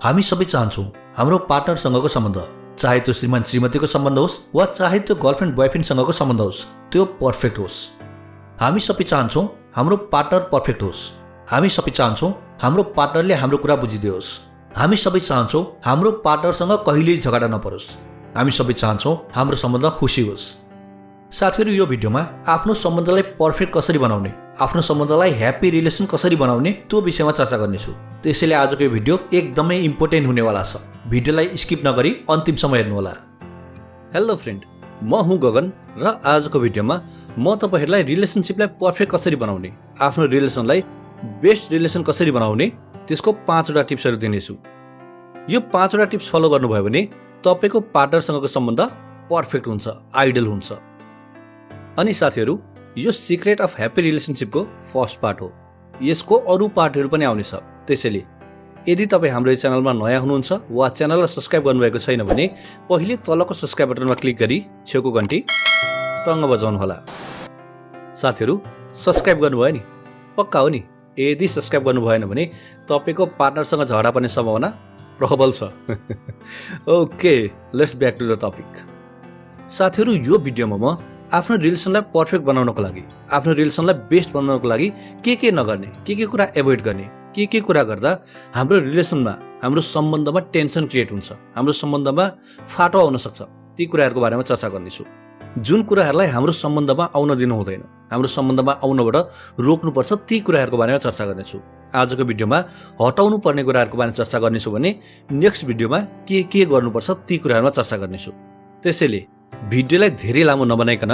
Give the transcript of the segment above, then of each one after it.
हामी सबै चाहन्छौँ हाम्रो पार्टनरसँगको सम्बन्ध, चाहे त्यो श्रीमान श्रीमतीको सम्बन्ध होस् वा चाहे त्यो गर्लफ्रेन्ड बोयफ्रेन्डसँगको सम्बन्ध होस्, त्यो पर्फेक्ट होस्। हामी सबै चाहन्छौँ हाम्रो पार्टनर पर्फेक्ट होस्। हामी सबै चाहन्छौँ हाम्रो पार्टनरले हाम्रो कुरा बुझिदियोस्। हामी सबै चाहन्छौँ हाम्रो पार्टनरसँग कहिल्यै झगडा नपरोस्। हामी सबै चाहन्छौँ हाम्रो सम्बन्ध खुसी होस्। साथीहरू, यो भिडियोमा आफ्नो सम्बन्धलाई पर्फेक्ट कसरी बनाउने, आफ्नो सम्बन्धलाई ह्याप्पी रिलेसन कसरी बनाउने त्यो विषयमा चर्चा गर्नेछु। त्यसैले आजको यो भिडियो एकदमै इम्पोर्टेन्ट हुनेवाला छ। भिडियोलाई स्किप नगरी अन्तिमसम्म हेर्नुहोला। हेलो फ्रेन्ड, म हुँ गगन र आजको भिडियोमा म तपाईहरुलाई रिलेसनशिपलाई पर्फेक्ट कसरी बनाउने, आफ्नो रिलेसनलाई बेस्ट रिलेसन कसरी बनाउने त्यसको 5 वटा टिप्सहरू दिनेछु। यो 5 वटा टिप्स फलो गर्नुभयो भने तपाईको पार्टनरसँगको सम्बन्ध पर्फेक्ट हुन्छ, आइडल हुन्छ। अनि साथीहरू, यो सिक्रेट अफ ह्याप्पी रिलेसनशिपको फर्स्ट पार्ट हो। यसको अरू पार्टहरू पनि आउनेछ। त्यसैले यदि तपाईँ हाम्रो च्यानलमा नयाँ हुनुहुन्छ वा च्यानललाई सब्स्क्राइब गर्नुभएको छैन भने पहिले तलको सब्स्क्राइब बटनमा क्लिक गरी छेउको घन्टी टङ्ग बजाउनुहोला। साथीहरू, सब्स्क्राइब गर्नुभयो नि? पक्का हो नि? यदि सब्स्क्राइब गर्नु भएन भने तपाईको पार्टनरसँग झगडा पर्ने सम्भावना प्रबल छ। Okay, let's back to the topic. साथीहरू, यो भिडियोमा म आफ्नो रिलेसनलाई पर्फेक्ट बनाउनको लागि, आफ्नो रिलेसनलाई बेस्ट बनाउनको लागि के नगर्ने, के कुरा एभोइड गर्ने, के कुरा गर्दा हाम्रो रिलेसनमा, हाम्रो सम्बन्धमा टेन्सन क्रिएट हुन्छ, हाम्रो सम्बन्धमा फाटो आउन सक्छ, ती कुराहरूको बारेमा चर्चा गर्नेछु। जुन कुराहरूलाई हाम्रो सम्बन्धमा आउन दिनु हुँदैन, हाम्रो सम्बन्धमा आउनबाट रोक्नुपर्छ, ती कुराहरूको बारेमा चर्चा गर्नेछु। आजको भिडियोमा हटाउनु पर्ने कुराहरूको बारेमा चर्चा गर्नेछु भने नेक्स्ट भिडियोमा के गर्नुपर्छ ती कुराहरूमा चर्चा गर्नेछु। त्यसैले भिडियोलाई धेरै लामो नबनाइकन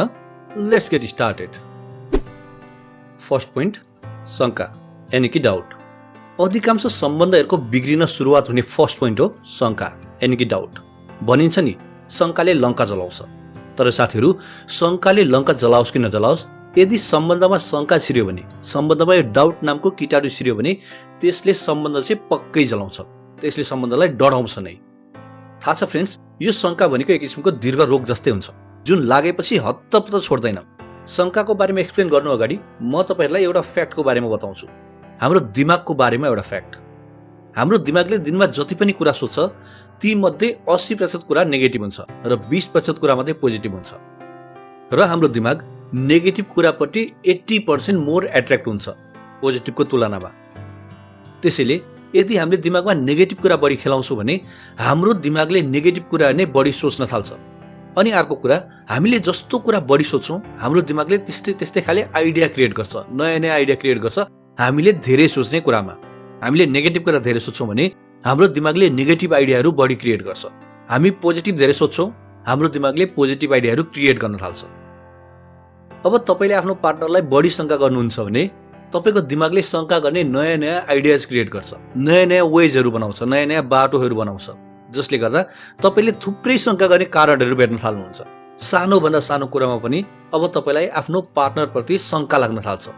let's get started. First point, शंका यानी कि डाउट। अधिकांश सम्बन्धहरूको बिग्रिन सुरुवात हुने फर्स्ट पोइन्ट हो शंका यानी कि डाउट। भनिन्छ नि, शंकाले लङ्का जलाउँछ। तर साथीहरू, शंकाले लङ्का जलाओस् कि नजलाओस्, यदि सम्बन्धमा शंका छिर्यो भने, सम्बन्धमा यो डाउट नामको कीटाणु छिर्यो भने त्यसले सम्बन्ध चाहिँ पक्कै जलाउँछ, त्यसले सम्बन्धलाई डढाउँछ नै। थाहा छ फ्रेन्ड्स, यो शंका भनेको एक किसिमको दीर्घ रोग जस्तै हुन्छ जुन लागेपछि हत्तपत्त छोड्दैन। शंकाको बारेमा एक्सप्लेन गर्नु अगाडि म तपाईहरुलाई एउटा फ्याक्टको बारेमा बताउँछु। हाम्रो दिमागको बारेमा एउटा फ्याक्ट। हाम्रो दिमागले दिनमा जति पनि कुरा सोच्छ ती मध्ये 80% कुरा नेगेटिभ हुन्छ र 20% कुरा मात्रै पोजिटिभ हुन्छ। र हाम्रो दिमाग नेगेटिभ कुरापट्टि 80% मोर एट्र्याक्ट हुन्छ पोजिटिभको तुलनामा। त्यसैले यदि हामीले दिमागमा नेगेटिभ कुरा बढी खेलाउँछौँ भने हाम्रो दिमागले नेगेटिभ कुरा नै बढी सोच्न थाल्छ। अनि अर्को कुरा, हामीले जस्तो कुरा बढी सोच्छौँ हाम्रो दिमागले त्यस्तै खाले आइडिया क्रिएट गर्छ, नयाँ आइडिया क्रिएट गर्छ। हामीले धेरै सोच्ने कुरामा हामीले नेगेटिभ कुरा धेरै सोच्छौँ भने हाम्रो दिमागले नेगेटिभ आइडियाहरू बढी क्रिएट गर्छ। हामी पोजिटिभ धेरै सोच्छौँ, हाम्रो दिमागले पोजिटिभ आइडियाहरू क्रिएट गर्न थाल्छ। अब तपाईले आफ्नो पार्टनरलाई बढी शंका गर्नुहुन्छ भने तपाईको दिमागले शंका गर्ने नयाँ आइडियाज क्रिएट गर्छ, नयाँ वेजहरू बनाउँछ, नयाँ बाटोहरू बनाउँछ, जसले गर्दा तपाईले थुप्रै शंका गर्ने कारणहरू भेट्न थाल्नुहुन्छ। सानो भन्दा सानो कुरामा पनि अब तपाईलाई आफ्नो पार्टनरप्रति शंका लाग्न थाल्छ।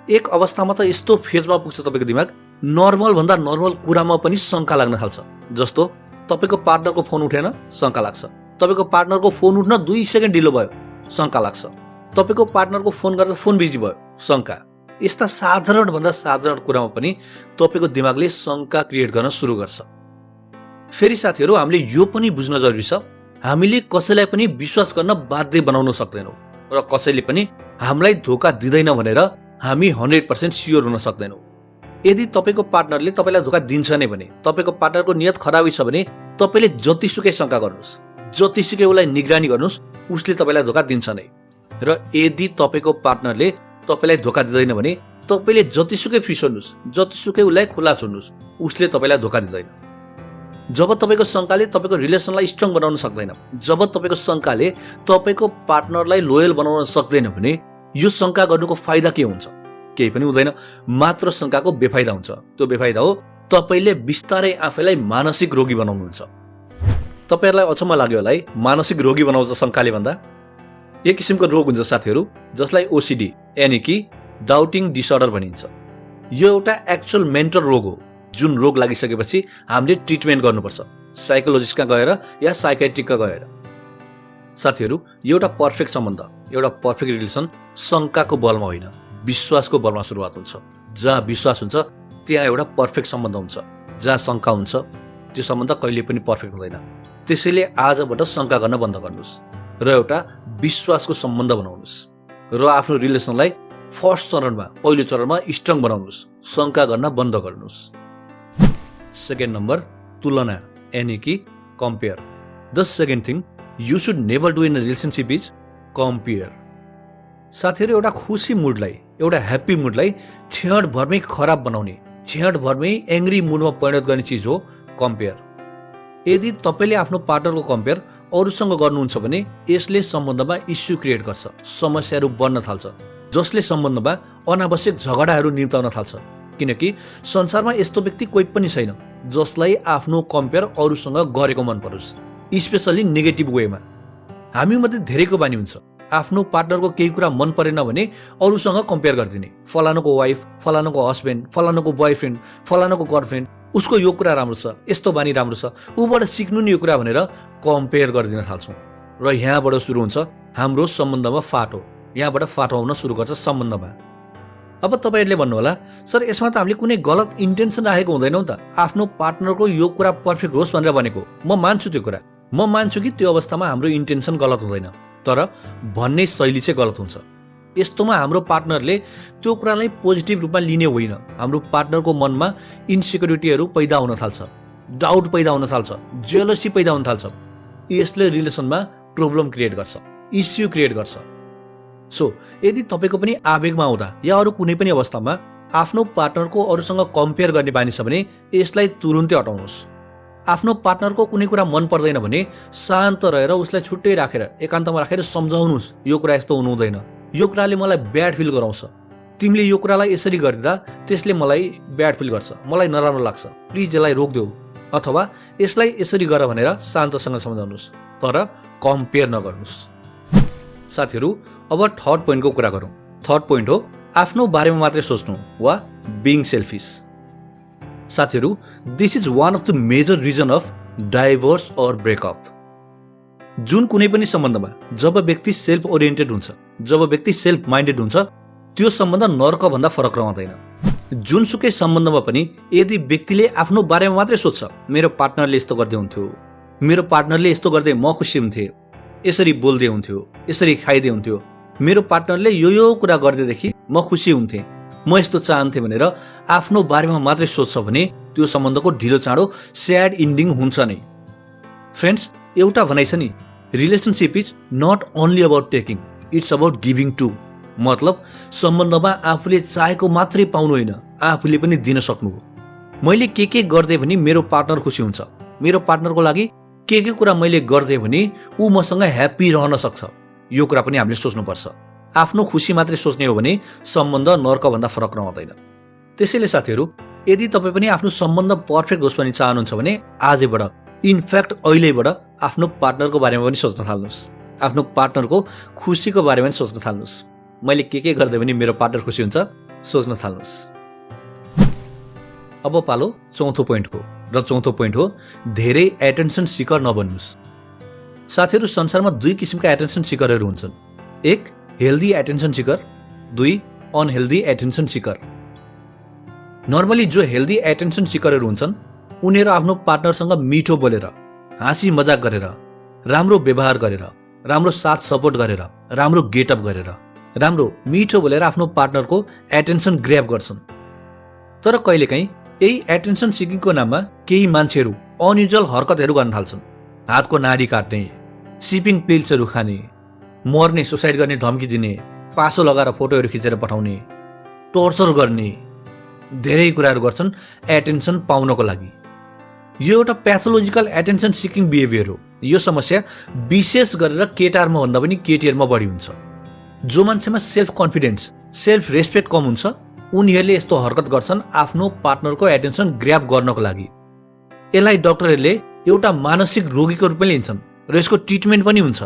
एक अवस्थामा त यस्तो फेजमा पुग्छ तपाईको दिमाग, नर्मल भन्दा नर्मल कुरामा पनि शंका लाग्न थाल्छ। जस्तो तपाईको पार्टनरको फोन उठेन, शंका लाग्छ। तपाईको पार्टनरको फोन उठ्न 2 सेकेन्ड ढिलो भयो, शंका लाग्छ। तपाईको पार्टनरको फोन गर्दा फोन बिजी भयो, शंका। यस्ता साधारण भन्दा साधारण कुरामा पनि तपाईको दिमागले शंका क्रिएट गर्न सुरु गर्छ। फेरि साथीहरू, हामीले यो पनि बुझ्न जरुरी छ, हामीले कसैलाई पनि विश्वास गर्न बाध्य बनाउन सक्दैनौँ र कसैले पनि हामीलाई धोका दिँदैन भनेर हामी 100% स्योर हुन सक्दैनौँ। यदि तपाईको पार्टनरले तपाईलाई धोका दिन्छ नै भने, तपाईको पार्टनरको नियत खराबै छ भने तपाईले जतिसुकै शंका गर्नुस्, जतिसुकै उसलाई निगरानी गर्नुस्, उसले तपाईलाई धोका दिन्छ नै। र यदि तपाईको पार्टनरले तपाईलाई धोका दिँदैन भने तपाईले जतिसुकै फिसोर्नुस्, जतिसुकै उसलाई खुला छोड्नुस्, उसले तपाईलाई धोका दिँदैन। जब तपाईको शंकाले तपाईको रिलेसनलाई स्ट्रङ बनाउन सक्दैन, जब तपाईको शंकाले तपाईको पार्टनरलाई लोयल बनाउन सक्दैन भने यो शंका गर्नुको फाइदा के हुन्छ? केही पनि हुँदैन, मात्र शंकाको बेफाइदा हुन्छ। त्यो बेफाइदा हो तपाईले बिस्तारै आफैलाई मानसिक रोगी बनाउनुहुन्छ। तपाईहरुलाई अचम्म लाग्यो होला है, मानसिक रोगी बनाउँछ शंकाले भन्दा? एक किसिमको रोग हुन्छ साथीहरू, जसलाई ओसिडी यानी कि डाउटिङ डिसअर्डर भनिन्छ। यो एउटा एक्चुअल मेन्टल रोग हो, जुन रोग लागिसकेपछि हामीले ट्रिटमेन्ट गर्नुपर्छ, साइकोलोजिस्टका गएर या साइकियाट्रिकका गएर। साथीहरू, एउटा पर्फेक्ट सम्बन्ध, एउटा पर्फेक्ट रिलेसन शंकाको बलमा होइन, विश्वासको बलमा सुरुवात हुन्छ। जहाँ विश्वास हुन्छ त्यहाँ एउटा पर्फेक्ट सम्बन्ध हुन्छ। जहाँ शंका हुन्छ त्यो सम्बन्ध कहिले पनि पर्फेक्ट हुँदैन। त्यसैले आजबाट शङ्का गर्न बन्द गर्नुहोस् र एउटा विश्वासको सम्बन्ध बनाउनुहोस् र आफ्नो रिलेसनलाई पहिलो चरणमा स्ट्रङ बनाउनुहोस्। शङ्का गर्न बन्द गर्नुहोस्। सेकेन्ड नम्बर, तुलना यानी कि compare. The second thing you should never do in a relationship is compare. साथीहरू, एउटा खुसी मुडलाई, एउटा ह्याप्पी मुडलाई क्षणभरमै खराब बनाउने, क्षणभरमै एङ्ग्री मुडमा परिणत गर्ने चिज हो कम्पेयर। यदि तपाईँले आफ्नो पार्टनरको कम्पेयर अरूसँग गर्नुहुन्छ भने यसले सम्बन्धमा इस्यु क्रिएट गर्छ, समस्याहरू बढ्न थाल्छ, जसले सम्बन्धमा अनावश्यक झगडाहरू निम्ताउन थाल्छ। किनकि संसारमा यस्तो व्यक्ति कोही पनि छैन जसलाई आफ्नो कम्पेयर अरूसँग गरेको मन परोस्, स्पेसली नेगेटिभ वेमा। हामी मध्ये धेरैको बानी हुन्छ आफ्नो पार्टनरको केही कुरा मन परेन भने अरूसँग कम्पेयर गरिदिने। फलानुको वाइफ, फलानुको हस्बेन्ड, फलानुको बोयफ्रेन्ड, फलानुको गर्लफ्रेन्ड, उसको यो कुरा राम्रो छ, यस्तो बानी राम्रो छ, ऊबाट सिक्नु नि यो कुरा भनेर कम्पेयर गरिदिन थाल्छौँ र यहाँबाट सुरु हुन्छ हाम्रो सम्बन्धमा फाटो। यहाँबाट फाटो आउन सुरु गर्छ सम्बन्धमा। अब तपाईँहरूले भन्नुहोला, सर यसमा त हामीले कुनै गलत इन्टेन्सन राखेको हुँदैनौँ त, आफ्नो पार्टनरको यो कुरा पर्फेक्ट होस् भनेर भनेको। म मान्छु त्यो कुरा, म मान्छु कि त्यो अवस्थामा हाम्रो इन्टेन्सन गलत हुँदैन, तर भन्ने शैली चाहिँ गलत हुन्छ। यस्तोमा हाम्रो पार्टनरले त्यो कुरालाई पोजिटिभ रूपमा लिने होइन। हाम्रो पार्टनरको मनमा इन्सिक्युरिटीहरू पैदा हुन थाल्छ, डाउट पैदा हुन थाल्छ, जेलसी पैदा हुन थाल्छ। यसले रिलेसनमा प्रब्लम क्रिएट गर्छ, इस्यु क्रिएट गर्छ। सो यदि तपाईँको पनि आवेगमा आउँदा या अरू कुनै पनि अवस्थामा आफ्नो पार्टनरको अरूसँग कम्पेयर गर्ने बानी छ भने यसलाई तुरुन्तै हटाउनुहोस्। आफ्नो पार्टनरको कुनै कुरा मन पर्दैन भने शान्त रहेर उसलाई छुट्टै राखेर एकान्तमा राखेर सम्झाउनुहोस्, यो कुरा यस्तो हुनु हुँदैन, यो कुराले मलाई ब्याड फिल गराउँछ, तिमीले यो कुरालाई यसरी गरिदिँदा त्यसले मलाई ब्याड फिल गर्छ, मलाई नराम्रो लाग्छ, प्लिज यसलाई रोकिदेऊ अथवा यसलाई यसरी गर भनेर शान्तसँग सम्झाउनुहोस्, तर कम्पेयर नगर्नुहोस्। साथीहरू, अब थर्ड पोइन्टको कुरा गरौँ। थर्ड पोइन्ट हो आफ्नो बारेमा मात्रै सोच्नु वा बिङ सेल्फिस। साथीहरू, this is one of the major reason of divorce और ब्रेकअप। जुन कुनै पनि सम्बन्धमा जब व्यक्ति सेल्फ ओरिएन्टेड हुन्छ, जब व्यक्ति सेल्फ माइन्डेड हुन्छ, त्यो सम्बन्ध नर्क भन्दा फरक रहँदैन। जुनसुकै सम्बन्धमा पनि यदि व्यक्तिले आफ्नो बारेमा मात्रै सोच्छ, मेरो पार्टनरले यस्तो गर्दै हुन्थ्यो, मेरो पार्टनरले यस्तो गर्दै म खुसी हुन्थेँ, यसरी बोल्दै हुन्थ्यो, यसरी खाइदै हुन्थ्यो, मेरो पार्टनरले यो कुरा गर्दैदेखि म खुसी हुन्थेँ, म यस्तो चाहन्थेँ भनेर आफ्नो बारेमा मात्रै सोच्छ भने त्यो सम्बन्धको ढिलो चाँडो स्याड इन्डिङ हुन्छ नै। फ्रेन्ड्स, एउटा भनाइ छ नि, relationship is not only about taking, it's about giving too. मतलब सम्बन्धमा आफूले चाहेको मात्रै पाउनु होइन, आफूले पनि दिन सक्नु हो। मैले के गर्दै भने मेरो पार्टनर खुसी हुन्छ, मेरो पार्टनरको लागि के कुरा मैले गर्दै भने ऊ मसँग ह्याप्पी रहन सक्छ, यो कुरा पनि हामीले सोच्नुपर्छ। आफ्नो खुसी मात्रै सोच्ने हो भने सम्बन्ध नर्कभन्दा फरक रहँदैन। त्यसैले साथीहरू, यदि तपाईँ पनि आफ्नो सम्बन्ध पर्फेक्ट होस् भन्ने चाहनुहुन्छ भने आजैबाट, इनफ्याक्ट अहिलेबाट आफ्नो पार्टनरको बारेमा पनि सोच्न थाल्नुहोस्, आफ्नो पार्टनरको खुसीको बारेमा पनि सोच्न थाल्नुहोस्। मैले के गर्दै भने मेरो पार्टनर खुसी हुन्छ, सोच्न थाल्नुहोस्। अब पालो चौथो पोइन्टको, र चौथो पोइन्ट हो धेरै एटेन्सन सिकर नबन्नुहोस्। साथीहरू, संसारमा दुई किसिमका एटेन्सन सिकरहरू हुन्छन्। एक हेल्दी एटेन्सन सिकर, दुई अनहेल्दी एटेन्सन सिकर। नर्मली जो हेल्दी एटेन्सन सिकरहरू हुन्छन् उनीहरू आफ्नो पार्टनरसँग मिठो बोलेर, हाँसी मजाक गरेर, राम्रो व्यवहार गरेर, राम्रो साथ सपोर्ट गरेर, राम्रो गेटअप गरेर, राम्रो मिठो बोलेर आफ्नो पार्टनरको एटेन्सन ग्र्याब गर्छन्। तर कहिलेकाहीँ यही एटेन्सन सिकिङको नाममा केही मान्छेहरू अनयुजुअल हरकतहरू गर्न थाल्छन्। हातको नाडी काट्ने, सिपिङ पिल्सहरू खाने, मर्ने सुसाइड गर्ने धम्की दिने, पासो लगाएर फोटोहरू खिचेर पठाउने, टर्चर गर्ने, धेरै कुराहरू गर्छन् एटेन्सन पाउनको लागि। यो एउटा प्याथोलोजिकल एटेन्सन सिकिङ बिहेभियर हो। यो समस्या विशेष गरेर केटाहरूमा भन्दा पनि केटीहरूमा बढी हुन्छ। जो मान्छेमा सेल्फ कन्फिडेन्स, सेल्फ रेस्पेक्ट कम हुन्छ उनीहरूले यस्तो हरकत गर्छन् आफ्नो पार्टनरको एटेन्सन ग्र्याब गर्नको लागि। यसलाई डाक्टरहरूले एउटा मानसिक रोगीको रूपमा लिन्छन् र यसको ट्रिटमेन्ट पनि हुन्छ।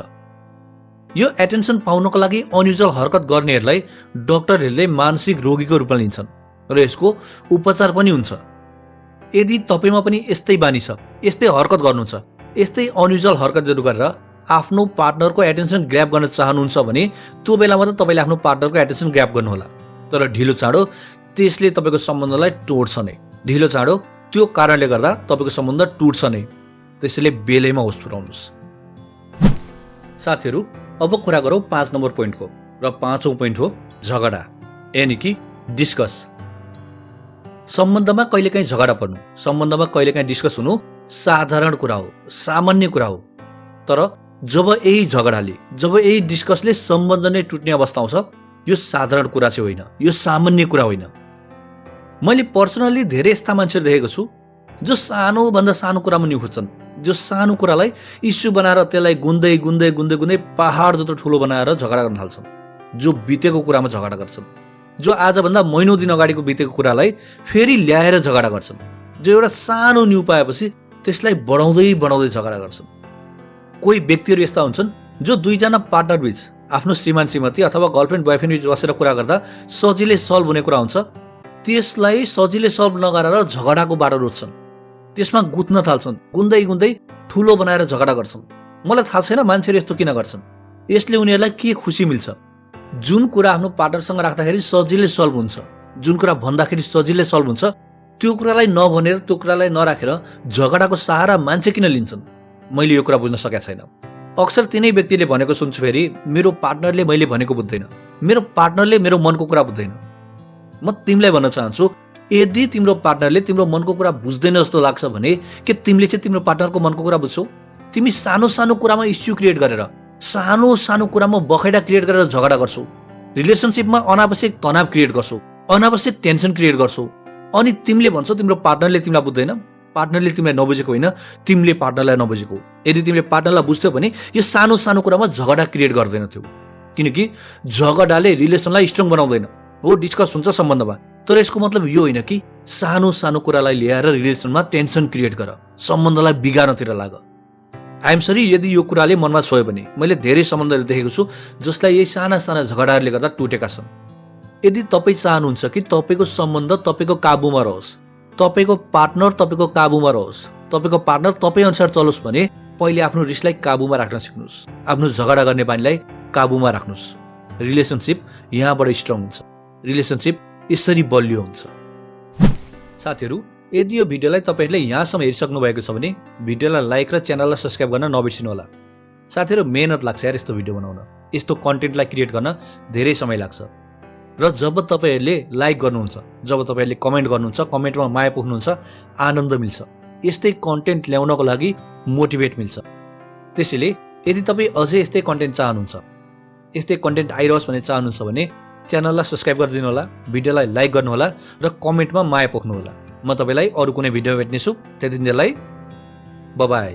यो एटेन्सन पाउनको लागि अनयुजुअल हरकत गर्नेहरूलाई डाक्टरहरूले मानसिक रोगीको रूपमा लिन्छन् र यसको उपचार पनि हुन्छ। यदि तपाईमा पनि यस्तै बानी छ, यस्तै हरकत गर्नुहुन्छ, यस्तै अनयुजुअल हरकतहरू गरेर आफ्नो पार्टनरको एटेन्सन ग्र्याब गर्न चाहनुहुन्छ भने त्यो बेलामा त तपाईँले आफ्नो पार्टनरको एटेन्सन ग्र्याब गर्नुहोला। तर ढिलो चाँडो त्यसले तपाईँको सम्बन्धलाई तोड्छ नै, ढिलो चाँडो त्यो कारणले गर्दा तपाईको सम्बन्ध टुट्छ नै। त्यसैले बेलैमा होस पुर्याउनुस्। साथीहरू, अब कुरा गरौँ 5 नम्बर पोइन्टको र 5औं पोइन्ट हो झगडा, यानि कि डिस्कस। सम्बन्धमा कहिलेकाहीँ झगडा पर्नु, सम्बन्धमा कहिलेकाहीँ डिस्कस हुनु साधारण कुरा हो, सामान्य कुरा हो। तर जब यही झगडाले, जब यही डिस्कसले सम्बन्ध नै टुट्ने अवस्था आउँछ, यो साधारण कुरा चाहिँ होइन, यो सामान्य कुरा होइन। मैले पर्सनली धेरै यस्ता मान्छेहरू देखेको छु जो सानो भन्दा सानो कुरामा निखुट्छन्, जो सानो कुरालाई इस्यु बनाएर त्यसलाई गुन्दै गुन्दै गुन्दै गुन्दै पहाड जत्रो ठुलो बनाएर झगडा गर्न थाल्छन्, जो बितेको कुरामा झगडा गर्छन्, जो आजभन्दा महिनौं दिन अगाडिको बितेको कुरालाई फेरि ल्याएर झगडा गर्छन्, जो एउटा सानो न्यू पाएपछि त्यसलाई बढाउँदै बढाउँदै झगडा गर्छन्। कोही व्यक्तिहरू यस्ता हुन्छन् जो दुईजना पार्टनर बीच, आफ्नो श्रीमान श्रीमती अथवा गर्लफ्रेन्ड बोयफ्रेन्ड बीच बसेर कुरा गर्दा सजिलै सल्भ हुने कुरा हुन्छ, त्यसलाई सजिलै सल्भ नगरेर झगडाको बाटो रोज्छन्, त्यसमा गुत्न थाल्छन्, गुन्दै गुन्दै ठुलो बनाएर झगडा गर्छन्। मलाई थाहा छैन मान्छेहरू यस्तो किन गर्छन्, यसले उनीहरूलाई के खुसी मिल्छ। जुन कुरा आफ्नो पार्टनरसँग राख्दाखेरि सजिलै सल्भ हुन्छ, जुन कुरा भन्दाखेरि सजिलै सल्भ हुन्छ, त्यो कुरालाई नभनेर, त्यो कुरालाई नराखेर झगडाको सहारा मान्छे किन लिन्छन्, मैले यो कुरा बुझ्न सकेको छैन। अक्सर तिनै व्यक्तिले भनेको सुन्छु, फेरि मेरो पार्टनरले मैले भनेको बुझ्दैन, मेरो पार्टनरले मेरो मनको कुरा बुझ्दैन। म तिमीलाई भन्न चाहन्छु, यदि तिम्रो पार्टनरले तिम्रो मनको कुरा बुझ्दैन जस्तो लाग्छ भने के तिमीले चाहिँ तिम्रो पार्टनरको मनको कुरा बुझ्छौ? तिमी सानो सानो कुरामा इस्यु क्रिएट गरेर, सानो सानो कुरामा बखैडा क्रिएट गरेर झगडा गर्छौ, रिलेसनसिपमा अनावश्यक तनाव क्रिएट गर्छौ, अनावश्यक टेन्सन क्रिएट गर्छौ, अनि तिमीले भन्छौ तिम्रो पार्टनरले तिमीलाई बुझ्दैन। पार्टनरले तिमीलाई नबुझेको होइन, तिमीले पार्टनरलाई नबुझेको। यदि तिमीले पार्टनरलाई बुझ्थ्यौ भने यो सानो सानो कुरामा झगडा क्रिएट गर्दैनथ्यौ, किनकि झगडाले रिलेसनलाई स्ट्रङ बनाउँदैन। हो, डिस्कस हुन्छ सम्बन्धमा, तर यसको मतलब यो होइन कि सानो सानो कुरालाई ल्याएर रिलेसनमा टेन्सन क्रिएट गर, सम्बन्धलाई बिगार्नतिर लाग। आइएम सरी यदि यो कुराले मनमा छोयो भने। मैले धेरै सम्बन्धहरू देखेको छु जसलाई यही साना साना झगडाहरूले गर्दा टुटेका छन्। यदि तपाईँ चाहनुहुन्छ कि तपाईँको सम्बन्ध तपाईँको काबुमा रहोस्, तपाईँको पार्टनर तपाईँको काबुमा रहोस्, तपाईँको पार्टनर तपाईँ अनुसार चलोस् भने पहिले आफ्नो रिसलाई काबुमा राख्न सिक्नुहोस्, आफ्नो झगडा गर्ने बानीलाई काबुमा राख्नुहोस्। रिलेसनसिप यहाँबाट स्ट्रङ हुन्छ, रिलेसनसिप यसरी बलियो हुन्छ। साथीहरू, यदि यो भिडियोलाई तपाईँहरूले यहाँसम्म हेरिसक्नु भएको छ भने भिडियोलाई लाइक र च्यानललाई सब्स्क्राइब गर्न नबिर्सिनु होला। साथीहरू, मेहनत लाग्छ यार यस्तो भिडियो बनाउन, यस्तो कन्टेन्टलाई क्रिएट गर्न धेरै समय लाग्छ। र जब तपाईँहरूले लाइक गर्नुहुन्छ, जब तपाईँहरूले कमेन्ट गर्नुहुन्छ, कमेन्टमा माया पोख्नुहुन्छ, आनन्द मिल्छ, यस्तै कन्टेन्ट ल्याउनको लागि मोटिभेट मिल्छ। त्यसैले यदि तपाईँ अझै यस्तै कन्टेन्ट चाहनुहुन्छ, यस्तै कन्टेन्ट आइरहोस् भन्ने चाहनुहुन्छ भने च्यानललाई सब्स्क्राइब गरिदिनु होला, भिडियोलाई लाइक गर्नुहोला र कमेन्टमा माया पोख्नुहोला। म तपाईँलाई अरू कुनै भिडियोमा भेट्नेछु, त्यतिन्जेललाई बाइ बाइ।